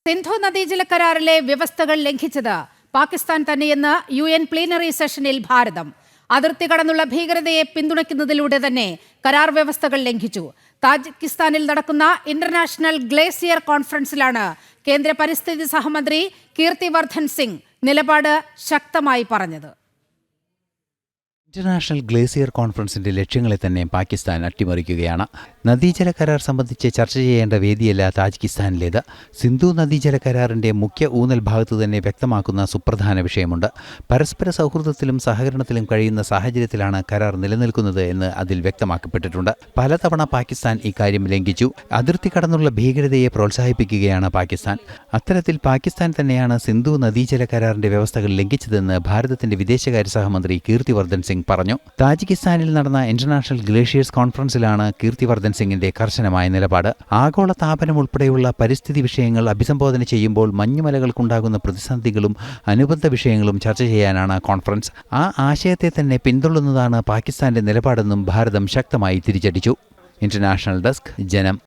സിന്ധു നദീജല കരാറിലെ വ്യവസ്ഥകൾ ലംഘിച്ചത് പാകിസ്ഥാൻ തന്നെയെന്ന് UN പ്ലീനറി സെഷനിൽ ഭാരതം. അതിർത്തി കടന്നുള്ള ഭീകരതയെ പിന്തുണയ്ക്കുന്നതിലൂടെ തന്നെ കരാർ വ്യവസ്ഥകൾ ലംഘിച്ചു. താജിക്കിസ്ഥാനിൽ നടക്കുന്ന ഇന്റർനാഷണൽ ഗ്ലേസിയർ കോൺഫറൻസിലാണ് കേന്ദ്ര പരിസ്ഥിതി സഹമന്ത്രി കീർത്തിവർദ്ധൻ സിംഗ് നിലപാട് ശക്തമായി പറഞ്ഞത്. ഇന്റർനാഷണൽ ഗ്ലേസിയർ കോൺഫറൻസിന്റെ ലക്ഷ്യങ്ങളെ തന്നെ പാകിസ്ഥാൻ അട്ടിമറിക്കുകയാണ്. നദീജല കരാർ സംബന്ധിച്ച് ചർച്ച ചെയ്യേണ്ട വേദിയല്ല താജിക്കിസ്ഥാനിലേത്. സിന്ധു നദീജല കരാറിന്റെ മുഖ്യ ഊന്നൽ ഭാഗത്ത് തന്നെ വ്യക്തമാക്കുന്ന സുപ്രധാന വിഷയമുണ്ട്. പരസ്പര സൗഹൃദത്തിലും സഹകരണത്തിലും കഴിയുന്ന സാഹചര്യത്തിലാണ് കരാർ നിലനിൽക്കുന്നത് എന്ന് അതിൽ വ്യക്തമാക്കപ്പെട്ടിട്ടുണ്ട്. പലതവണ പാകിസ്ഥാൻ ഇക്കാര്യം ലംഘിച്ചു. അതിർത്തി കടന്നുള്ള ഭീകരതയെ പ്രോത്സാഹിപ്പിക്കുകയാണ് പാകിസ്ഥാൻ. അത്തരത്തിൽ പാകിസ്ഥാൻ തന്നെയാണ് സിന്ധു നദീജല കരാറിന്റെ വ്യവസ്ഥകൾ ലംഘിച്ചതെന്ന് ഭാരതത്തിന്റെ വിദേശകാര്യ സഹമന്ത്രി കീർത്തിവർദ്ധൻ സിംഗ് പറഞ്ഞു. താജിക്കിസ്ഥാനിൽ നടന്ന ഇന്റർനാഷണൽ ഗ്ലേഷിയേഴ്സ് കോൺഫറൻസിലാണ് കീർത്തിവർദ്ധൻ സിംഗിന്റെ കർശനമായ നിലപാട്. ആഗോള താപനം ഉൾപ്പെടെയുള്ള പരിസ്ഥിതി വിഷയങ്ങൾ അഭിസംബോധന ചെയ്യുമ്പോൾ മഞ്ഞുമലകൾക്കുണ്ടാകുന്ന പ്രതിസന്ധികളും അനുബന്ധ വിഷയങ്ങളും ചർച്ച ചെയ്യാനാണ് കോൺഫറൻസ്. ആ ആശയത്തെ തന്നെ പിന്തുടരുന്നതാണ് പാകിസ്ഥാന്റെ നിലപാടെന്നും ഭാരതം ശക്തമായി തിരിച്ചടിച്ചു. ഇന്റർനാഷണൽ ഡെസ്ക്, ജനം.